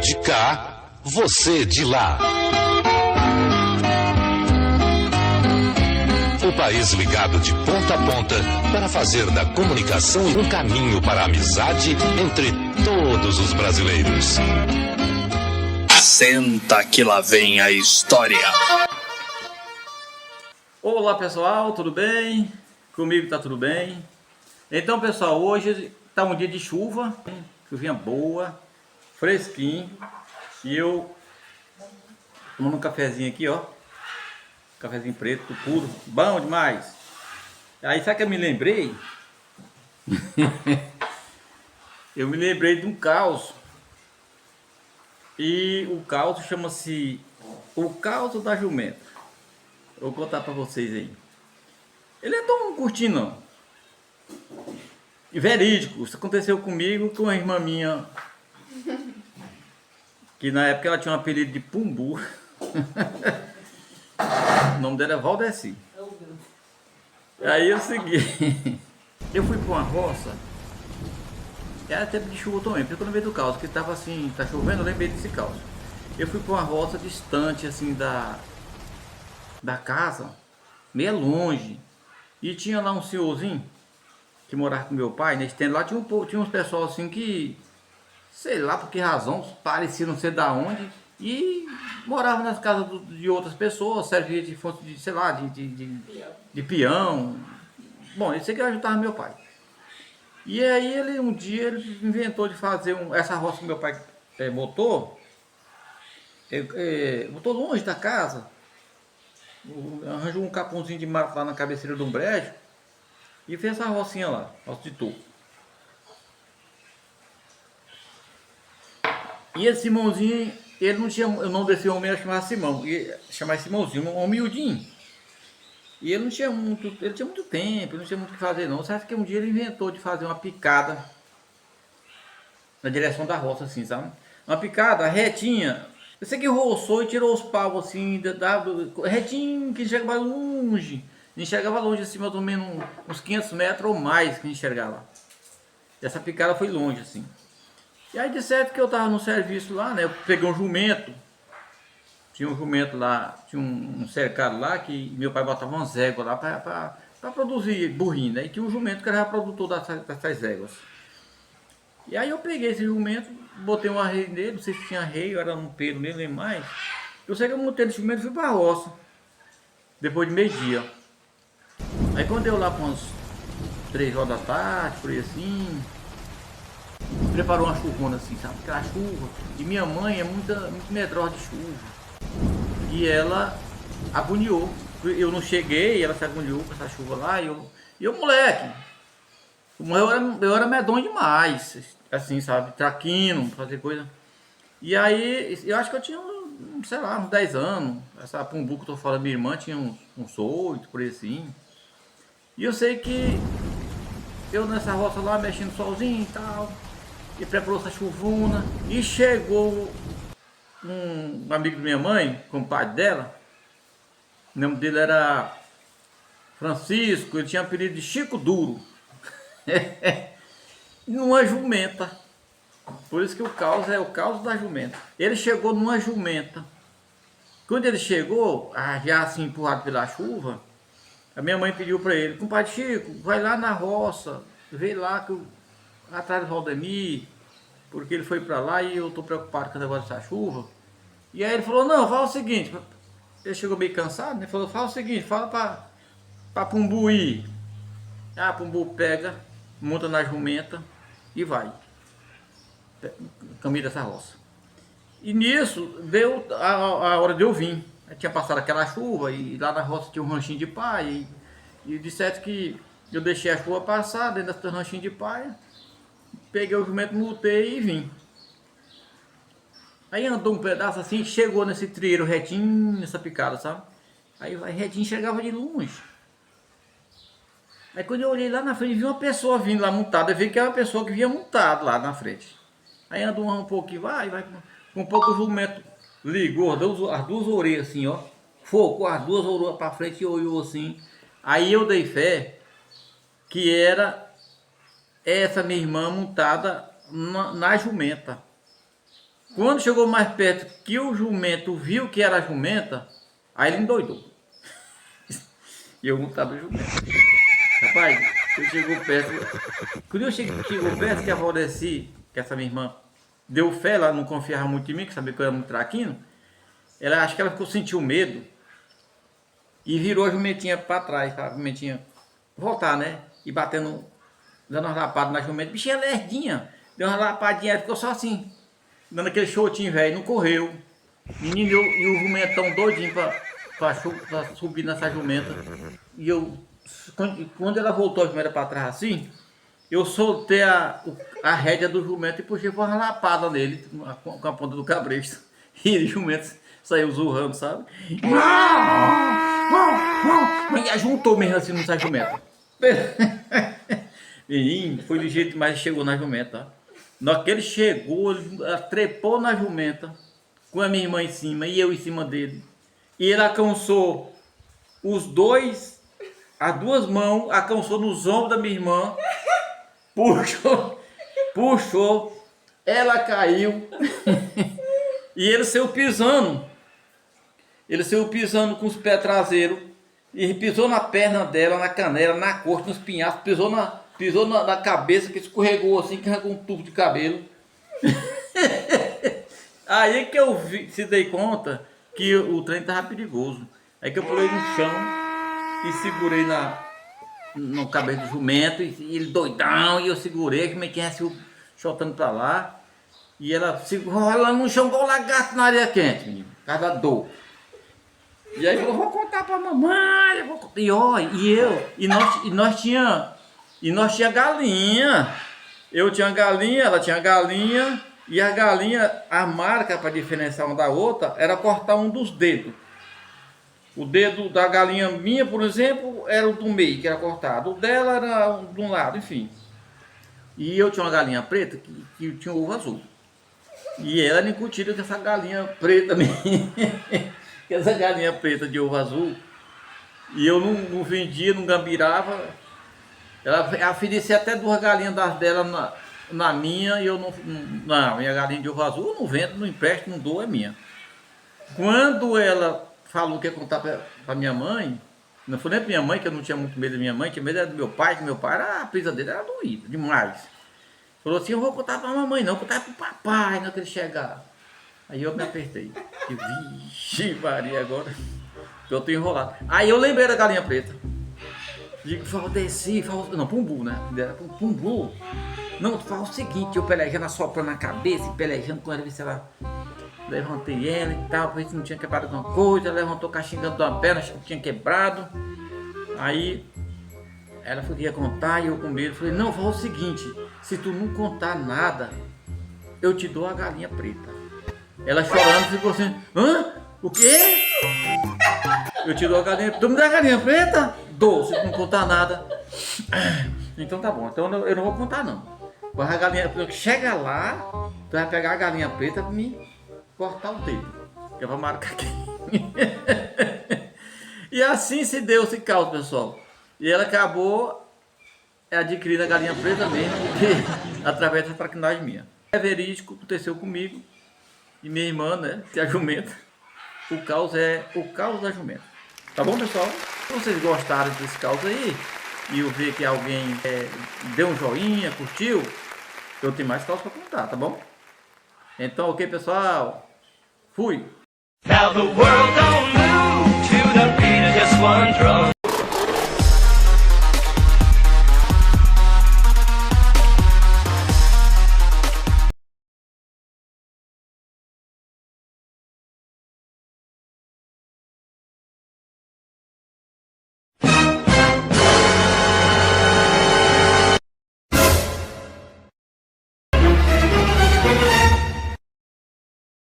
de cá, você de lá. O país ligado de ponta a ponta para fazer da comunicação um caminho para a amizade entre todos os brasileiros. Senta que lá vem a história. Olá pessoal, tudo bem? Comigo tá tudo bem. Então pessoal, hoje tá um dia de chuva, chuvinha boa, fresquinho. E eu tomando um cafezinho aqui, ó. Cafezinho preto, puro, bom demais. Aí sabe que eu me lembrei? Eu me lembrei de um caos. E o caos chama-se O Caos da Jumenta. Eu vou contar pra vocês aí. Ele é tão curtinho não. E verídico. Isso aconteceu comigo com uma irmã minha. Que na época ela tinha um apelido de Pumbu. O nome dela é Valdeci. Aí eu segui. Eu fui pra uma roça. Era tempo de chuva também, porque eu lembrei do caos, que tava assim, tá chovendo, eu lembrei desse caos. Eu fui pra uma roça distante assim da casa, meio longe. E tinha lá um senhorzinho que morava com meu pai, nesse tempo lá tinha uns pessoal assim que, sei lá por que razão, parecia não sei da onde, e moravam nas casas de outras pessoas, servia de fonte de, sei lá, de peão. Bom, eu sei que ajudava meu pai. E aí um dia ele inventou de fazer essa roça que meu pai botou longe da casa, arranjou um capãozinho de mato lá na cabeceira de um brejo e fez essa rocinha lá, roça de toco. E esse Simãozinho, ele não tinha, o nome desse homem era chamar Simão, e chamar Simãozinho, um homem miudinho. E ele tinha muito tempo, ele não tinha muito o que fazer não. Você acha que um dia ele inventou de fazer uma picada na direção da roça, assim, sabe? Uma picada retinha. Eu sei que roçou e tirou os paus assim, retinho, que enxergava longe. Enxergava longe, assim, mais ou menos uns 500 metros ou mais que enxergava. Essa picada foi longe, assim. E aí de certo que eu tava no serviço lá, né? Eu peguei um jumento. Tinha um jumento lá, tinha um cercado lá que meu pai botava umas éguas lá para produzir burrinho, né? E tinha um jumento que era produtor dessas éguas. E aí eu peguei esse jumento, botei uma rei nele, não sei se tinha rei, ou era um pelo nele, nem mais. Eu sei que eu montei esse jumento e fui para a roça, depois de meio-dia. Aí quando eu lá com umas 3 horas da tarde, por aí assim, preparou uma chuvona assim, sabe? Aquela chuva. E minha mãe é muito medrosa de chuva. E ela agoniou. Eu não cheguei, ela se agoniou com essa chuva lá. E eu moleque, eu era medonho demais, assim, sabe? Traquino, fazer coisa. E aí, eu acho que eu tinha, sei lá, uns 10 anos. Essa Pumbu que eu tô falando, minha irmã tinha uns 8, por aí assim. E eu sei que eu nessa roça lá, mexendo sozinho e tal. E preparou essa chuvona. E chegou um amigo de minha mãe, compadre dela. O nome dele era Francisco, ele tinha apelido de Chico Duro. Numa jumenta. Por isso que o caos é o caos da jumenta. Ele chegou numa jumenta. Quando ele chegou, já assim empurrado pela chuva, a minha mãe pediu para ele: compadre Chico, vai lá na roça, vê lá que atrás do Valdemir, porque ele foi para lá e eu estou preocupado com o negócio dessa chuva. E aí ele falou: não, fala o seguinte. Ele chegou meio cansado, né? Falou: fala o seguinte, fala para Pumbu ir. Pumbu pega, monta na jumenta e vai. Caminho dessa roça. E nisso deu a hora de eu vir. Tinha passado aquela chuva e lá na roça tinha um ranchinho de paia. E de certo que eu deixei a chuva passar dentro desse ranchinho de paia. Peguei o jumento, multei e vim. Aí andou um pedaço assim, chegou nesse trieiro retinho, nessa picada, sabe? Aí retinho chegava de longe. Aí quando eu olhei lá na frente, vi uma pessoa vindo lá montada. Eu vi que era uma pessoa que vinha montada lá na frente. Aí andou um pouquinho, vai. Com um pouco o jumento ligou, deu as duas orelhas assim, ó. Focou as duas orelhas para frente e olhou assim. Aí eu dei fé que era essa minha irmã montada na jumenta. Quando chegou mais perto que o jumento viu que era a jumenta, aí ele endoidou. E eu montava o jumento. Rapaz, eu chegou perto. Quando eu chegou perto, que a Valdeci, que essa minha irmã, deu fé, ela não confiava muito em mim, que sabia que eu era muito traquino. Ela, acho que ela sentiu medo e virou a jumentinha para trás, para a jumentinha voltar, né? E batendo, dando uma lapada na jumenta. Bichinha lerdinha, deu uma lapadinha, ficou só assim, dando aquele chotinho, velho, não correu. Menino, e o jumentão doidinho para subir nessa jumenta. E eu, quando ela voltou a jumenta para trás assim, eu soltei a rédea do jumento e puxei uma lapada nele, com a ponta do cabresto. E o jumento saiu zurrando, sabe? Mas juntou mesmo assim nessa jumenta. Menino, foi ligeiro demais e chegou na jumenta. Na hora que ele chegou, ele trepou na jumenta, com a minha irmã em cima e eu em cima dele. E ele alcançou os dois, as duas mãos, alcançou nos ombros da minha irmã, puxou, ela caiu e ele saiu pisando. Ele saiu pisando com os pés traseiros e pisou na perna dela, na canela, na coxa, nos pinhaços, pisou na cabeça, que escorregou assim, que arrancou um tubo de cabelo. Aí que eu se dei conta que o trem estava perigoso. Aí que eu pulei no chão e segurei no cabelo do jumento, e ele doidão, e eu segurei, que meio que saiu chotando pra lá. E ela segurou lá no chão igual lagarto na areia quente, menino, por causa da dor. E aí eu vou contar pra mamãe, e nós tinha galinha. Eu tinha galinha, ela tinha galinha, e a galinha, a marca para diferenciar uma da outra era cortar um dos dedos. O dedo da galinha minha, por exemplo, era o do meio, que era cortado. O dela era de um lado, enfim. E eu tinha uma galinha preta que tinha um ovo azul. E ela era incutida com essa galinha preta minha. Essa galinha preta de ovo azul, e eu não vendia, não gambirava. Ela oferecia até duas galinhas das dela na minha, e eu não, minha galinha de ovo azul eu não vendo, não empresto, não dou, é minha. Quando ela falou que ia contar para minha mãe, não foi nem para minha mãe, que eu não tinha muito medo da minha mãe, tinha medo era do meu pai, que meu pai a prisa dele era doída demais. Falou assim: eu vou contar para a mamãe, não, vou contar para o papai, não que ele chegar. Aí eu me apertei. Vixe, Maria, agora eu tô enrolado. Aí eu lembrei da galinha preta. Digo, Valdeci, não, Pumbu, né? Era Pumbu. Não, tu fala o seguinte, eu pelejando, assoprando na cabeça e pelejando com ela, ver se ela. Levantei ela e tal, ver se não tinha quebrado alguma coisa. Ela levantou caxingando de uma perna, achei que tinha quebrado. Aí ela ia contar e eu com medo. Falei: não, fala o seguinte, se tu não contar nada, eu te dou a galinha preta. Ela chorando ficou assim: hã? O quê? Eu te dou a galinha preta. Tu me dá a galinha preta? Dou, se tu não contar nada. Então tá bom, então eu não vou contar não. A galinha preta, chega lá, tu vai pegar a galinha preta pra me cortar o dedo, que é pra marcar aqui. E assim se deu esse caos, pessoal. E ela acabou adquirindo a galinha preta mesmo, através da traquinagem minha. É verídico, aconteceu comigo. E minha irmã, né, que é a jumenta. O caos é o caos da jumenta. Tá bom, pessoal? Se vocês gostaram desse caos aí, e eu ver que alguém deu um joinha, curtiu, eu tenho mais caos para contar, tá bom? Então, ok, pessoal? Fui! Now the world don't move to the beat of just one drum.